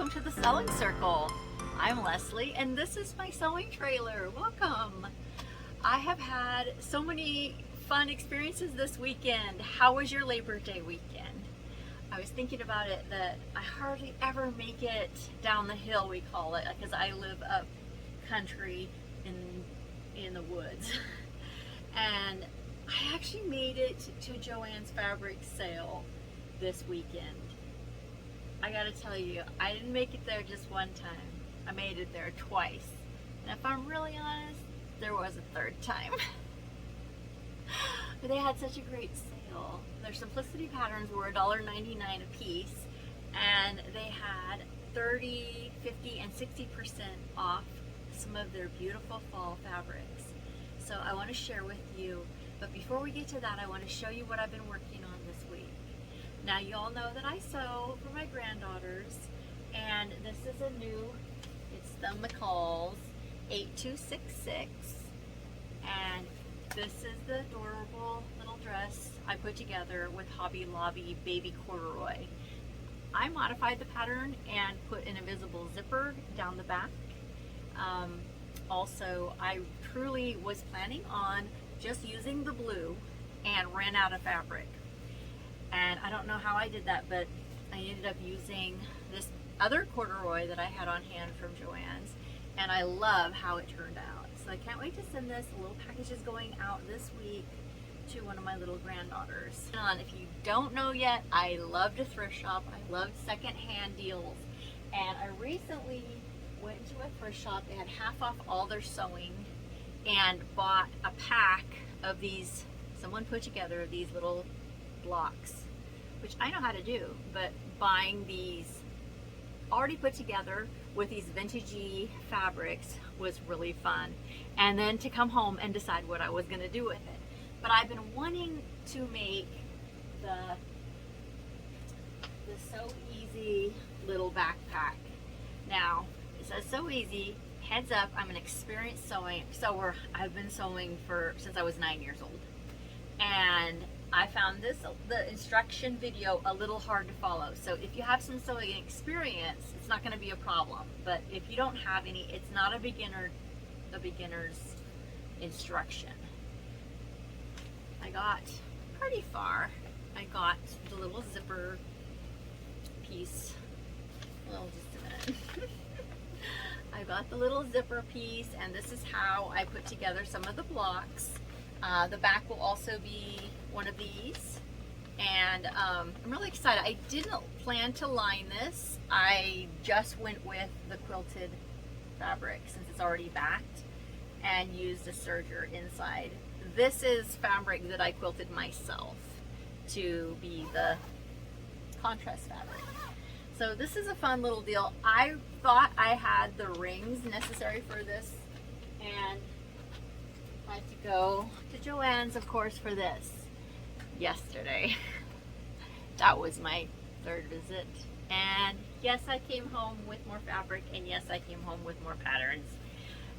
welcome to the Sewing Circle. I'm Leslie and this is my sewing trailer. Welcome. I have had so many fun experiences this weekend. How was your Labor Day weekend? I was thinking about it that I hardly ever make it down the hill, we call it, because I live up country in the woods. And I actually made it to Joann's fabric sale this weekend. I gotta tell you, I didn't make it there just one time. I made it there twice. And if I'm really honest, there was a third time. But they had such a great sale. Their simplicity patterns were $1.99 a piece, and they had 30, 50, and 60% off some of their beautiful fall fabrics. So I want to share with you, but before we get to that, I want to show you what I've been working on this week. Now you all know that I sew for my granddaughters, and this is a new, it's the McCall's 8266, and this is the adorable little dress I put together with Hobby Lobby baby corduroy. I modified the pattern and put an invisible zipper down the back. Also, I truly was planning on just using the blue and ran out of fabric. And I don't know how I did that, but I ended up using this other corduroy that I had on hand from Joann's, and I love how it turned out. So I can't wait to send this. A little package is going out this week to one of my little granddaughters. And if you don't know yet, I love to thrift shop. I love secondhand deals. And I recently went to a thrift shop. They had half off all their sewing and bought a pack of these, someone put together these little blocks, which I know how to do, but buying these already put together with these vintagey fabrics was really fun. And then to come home and decide what I was going to do with it. But I've been wanting to make the So Easy little backpack. Now, it says So Easy. Heads up, I'm an experienced sewer. I've been sewing since I was 9 years old. And I found the instruction video a little hard to follow. So if you have some sewing experience, it's not going to be a problem. But if you don't have any, it's not a beginner's instruction. I got pretty far. I got the little zipper piece. Well, just a minute. I got the little zipper piece, and this is how I put together some of the blocks. The back will also be one of these, and I'm really excited. I didn't plan to line this. I just went with the quilted fabric since it's already backed and used a serger inside. This is fabric that I quilted myself to be the contrast fabric. So this is a fun little deal. I thought I had the rings necessary for this, and I had to go to Joann's, of course, for this yesterday. That was my third visit. And yes, I came home with more fabric, and yes, I came home with more patterns.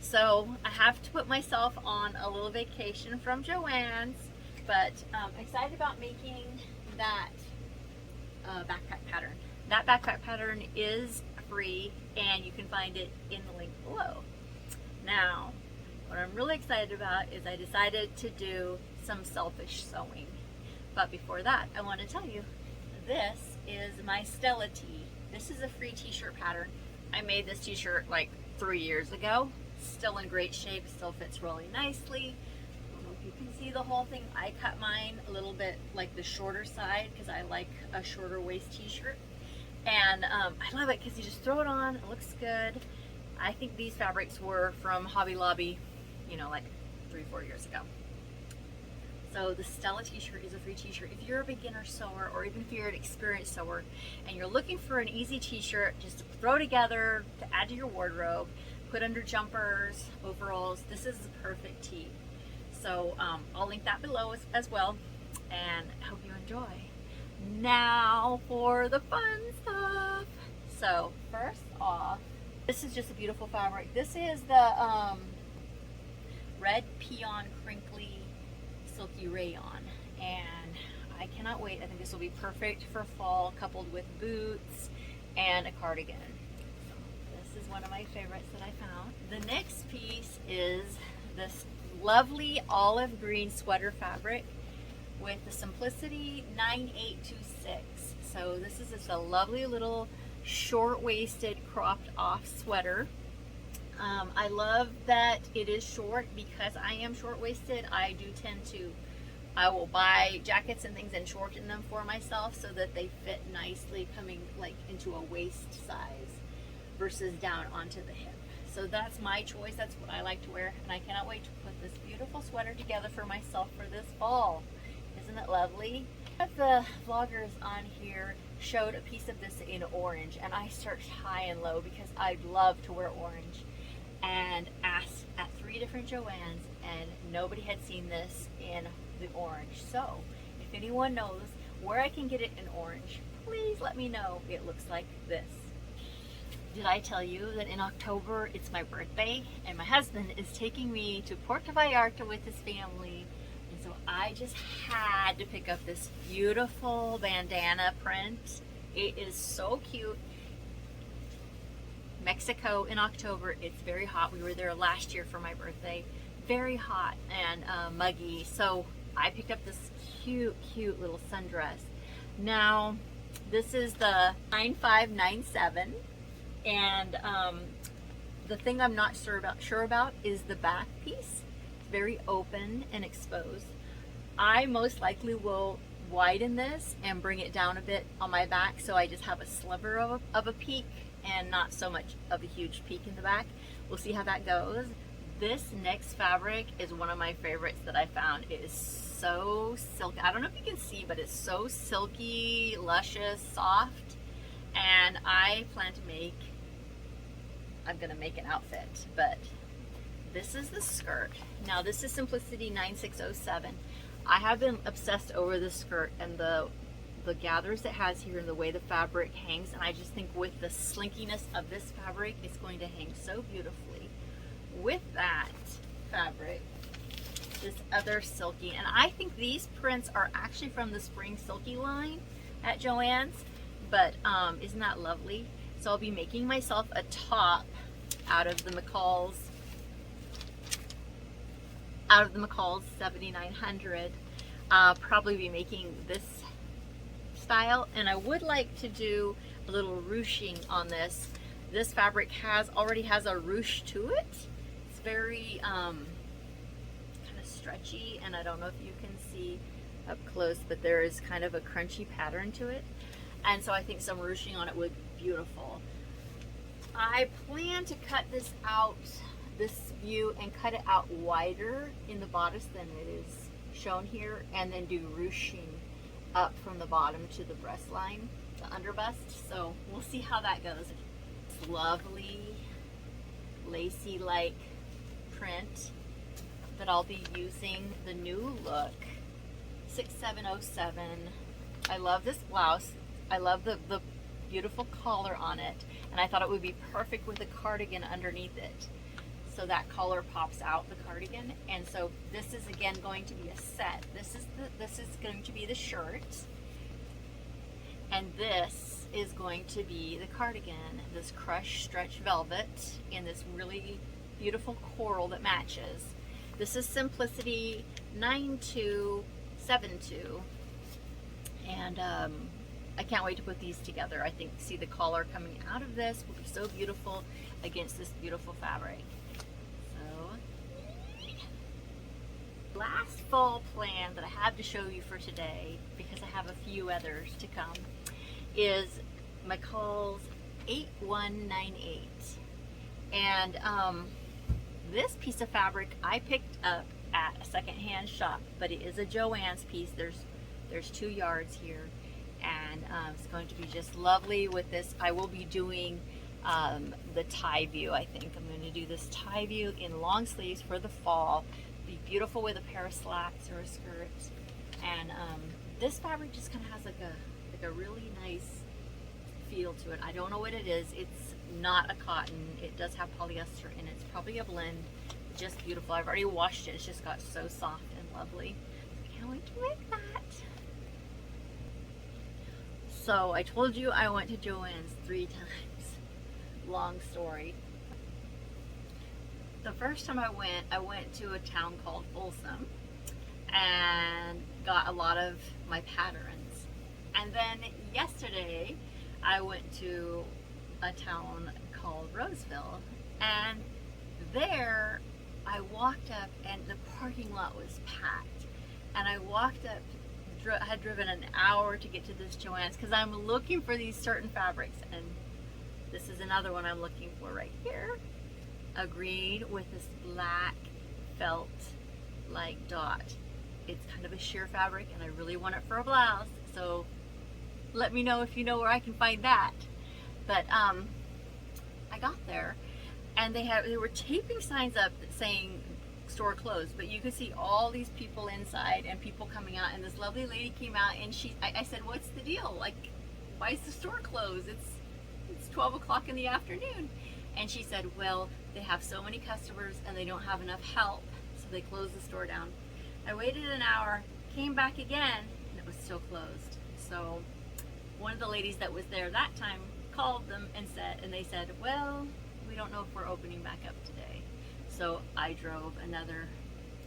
So I have to put myself on a little vacation from Joann's, but I'm excited about making that backpack pattern. That backpack pattern is free, and you can find it in the link below. Now, what I'm really excited about is I decided to do some selfish sewing. But before that, I want to tell you, this is my Stella T. This is a free t-shirt pattern. I made this t-shirt like 3 years ago. Still in great shape, still fits really nicely. I don't know if you can see the whole thing. I cut mine a little bit like the shorter side because I like a shorter waist t-shirt. And I love it because you just throw it on, it looks good. I think these fabrics were from Hobby Lobby, you know, like 3-4 years ago. So the Stella t-shirt is a free t-shirt. If you're a beginner sewer, or even if you're an experienced sewer and you're looking for an easy t-shirt just to throw together to add to your wardrobe, put under jumpers, overalls, this is the perfect tee. So I'll link that below as well, and I hope you enjoy. Now for the fun stuff. So first off, this is just a beautiful fabric. This is the red peon crinkly silky rayon, and I cannot wait. I think this will be perfect for fall, coupled with boots and a cardigan. one of my favorites that I found. The next piece is this lovely olive green sweater fabric with the Simplicity 9826. So this is just a lovely little short-waisted cropped off sweater. I love that it is short because I am short-waisted. I do tend to, I will buy jackets and things and shorten them for myself so that they fit nicely coming like into a waist size versus down onto the hip. So that's my choice. That's what I like to wear, and I cannot wait to put this beautiful sweater together for myself for this fall. Isn't it lovely? The vloggers on here showed a piece of this in orange, and I searched high and low because I'd love to wear orange, and asked at 3 different Joannes, and nobody had seen this in the orange. So if anyone knows where I can get it in orange, please let me know. It looks like this. Did I tell you that in October it's my birthday, and my husband is taking me to Puerto Vallarta with his family? And so I just had to pick up this beautiful bandana print. It is so cute. Mexico in October, it's very hot. We were there last year for my birthday. Very hot and muggy. So I picked up this cute little sundress. Now, this is the 9597. And the thing I'm not sure about is the back piece. It's very open and exposed. I most likely will widen this and bring it down a bit on my back so I just have a sliver of a peak and not so much of a huge peak in the back. We'll see how that goes. This next fabric is one of my favorites that I found. It is so silky. I don't know if you can see, but it's so silky, luscious, soft. And I plan to make, I'm gonna make an outfit, but this is the skirt. Now this is Simplicity 9607. I have been obsessed over this skirt and the gathers it has here and the way the fabric hangs, and I just think with the slinkiness of this fabric, it's going to hang so beautifully. With that fabric, this other silky, and I think these prints are actually from the Spring Silky line at Joann's, but isn't that lovely? So I'll be making myself a top out of the McCall's 7900. I'll probably be making this style, and I would like to do a little ruching on this. This fabric already has a ruche to it. It's very kind of stretchy, and I don't know if you can see up close, but there is kind of a crunchy pattern to it, and so I think some ruching on it would be beautiful. I plan to cut this out, this view, and cut it out wider in the bodice than it is shown here, and then do ruching up from the bottom to the breast line, the underbust. So we'll see how that goes. It's lovely lacy like print that I'll be using. The new look 6707. I love this blouse. I love the beautiful collar on it, and I thought it would be perfect with a cardigan underneath it. So that collar pops out the cardigan, and so this is again going to be a set. This is going to be the shirt, and this is going to be the cardigan. This crushed stretch velvet in this really beautiful coral that matches. This is Simplicity 9272, and I can't wait to put these together. I think see the collar coming out of this will be so beautiful against this beautiful fabric. Last fall plan that I have to show you for today, because I have a few others to come, is McCall's 8198. And this piece of fabric I picked up at a secondhand shop, but it is a Joann's piece. There's 2 yards here, and it's going to be just lovely with this. I will be doing the tie view. I think I'm going to do this tie view in long sleeves for the fall. Be beautiful with a pair of slacks or a skirt, and this fabric just kind of has like a really nice feel to it. I don't know what it is. It's not a cotton. It does have polyester in it. It's probably a blend. Just beautiful. I've already washed it. It's just got so soft and lovely. I can't wait to make that. So I told you I went to Joann's 3 times. long story. The first time I went to a town called Folsom and got a lot of my patterns. And then yesterday I went to a town called Roseville, and there I walked up and the parking lot was packed. And I walked up, had driven an hour to get to this Joann's because I'm looking for these certain fabrics, and this is another one I'm looking for right here. A green with this black felt like dot. It's kind of a sheer fabric and I really want it for a blouse, so let me know if you know where I can find that. But I got there and they were taping signs up saying store closed, but you could see all these people inside and people coming out, and this lovely lady came out and I said, what's the deal? Like, why is the store closed? It's 12 o'clock in the afternoon. And she said, well, they have so many customers and they don't have enough help, so they closed the store down. I waited an hour, came back again, and it was still closed. So one of the ladies that was there that time called them and they said, well, we don't know if we're opening back up today. So I drove another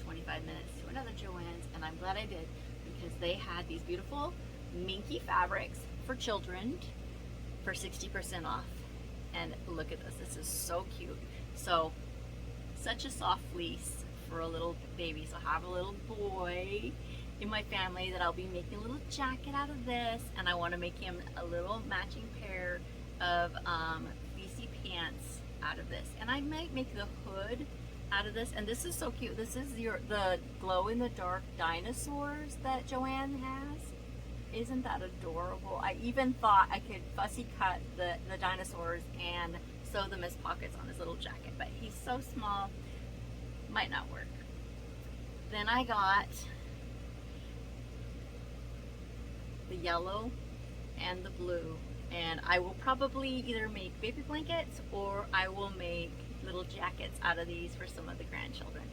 25 minutes to another Joann's, and I'm glad I did, because they had these beautiful minky fabrics for children for 60% off. And look at this, this is so cute. So, such a soft fleece for a little baby. So I have a little boy in my family that I'll be making a little jacket out of this, and I want to make him a little matching pair of fleecy pants out of this. And I might make the hood out of this, and this is so cute. This is the glow-in-the-dark dinosaurs that Joann has. Isn't that adorable? I even thought I could fussy cut the dinosaurs and sew them as pockets on his little jacket, but he's so small, might not work. Then I got the yellow and the blue, and I will probably either make baby blankets or I will make little jackets out of these for some of the grandchildren.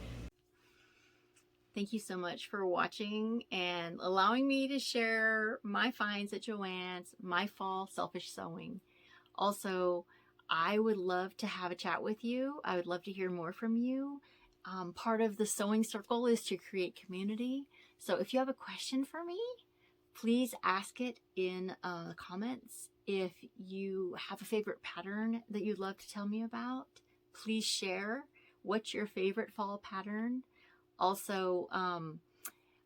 Thank you so much for watching and allowing me to share my finds at Joann's, my fall selfish sewing. Also, I would love to have a chat with you. I would love to hear more from you. Part of the sewing circle is to create community. So if you have a question for me, please ask it in the comments. If you have a favorite pattern that you'd love to tell me about, please share. What's your favorite fall pattern? Also,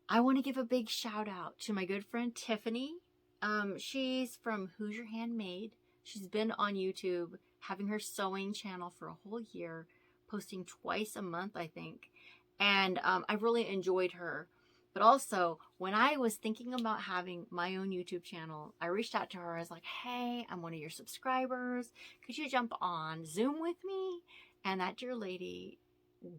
I want to give a big shout out to my good friend Tiffany. She's from Hoosierhandmade. She's been on YouTube having her sewing channel for a whole year, posting twice a month, I think. And I've really enjoyed her. But also, when I was thinking about having my own YouTube channel, I reached out to her. I was like, hey, I'm one of your subscribers. Could you jump on Zoom with me? And that dear lady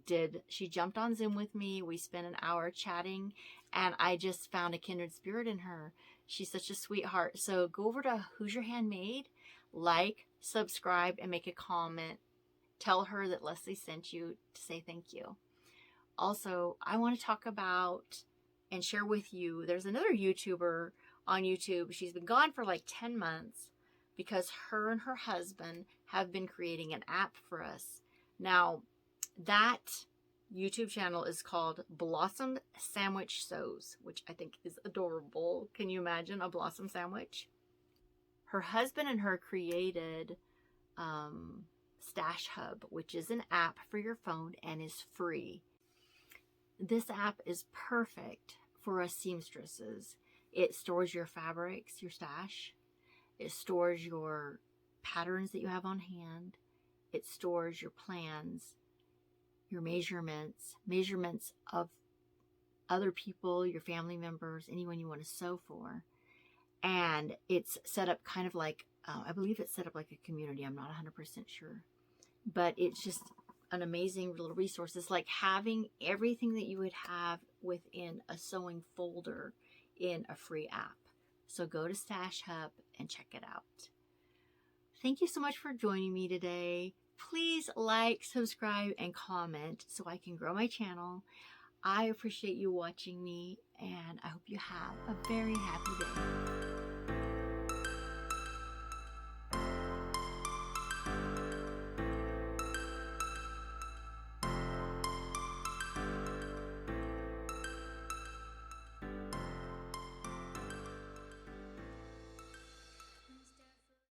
did. She jumped on Zoom with me. We spent an hour chatting, and I just found a kindred spirit in her. She's such a sweetheart. So go over to Hoosierhandmade, like, subscribe, and make a comment. Tell her that Leslie sent you to say thank you. Also, I want to talk about and share with you, there's another YouTuber on YouTube. She's been gone for like 10 months because her and her husband have been creating an app for us. Now, that YouTube channel is called Blossom Sandwich Sews, which I think is adorable. Can you imagine a blossom sandwich? Her husband and her created Stash Hub, which is an app for your phone and is free. This app is perfect for us seamstresses. It stores your fabrics, your stash. It stores your patterns that you have on hand. It stores your plans, your measurements of other people, your family members, anyone you want to sew for. And it's set up kind of like, I believe it's set up like a community. I'm not 100% sure. But it's just an amazing little resource. It's like having everything that you would have within a sewing folder in a free app. So go to Stash Hub and check it out. Thank you so much for joining me today. Please like, subscribe, and comment so I can grow my channel. I appreciate you watching me, and I hope you have a very happy day.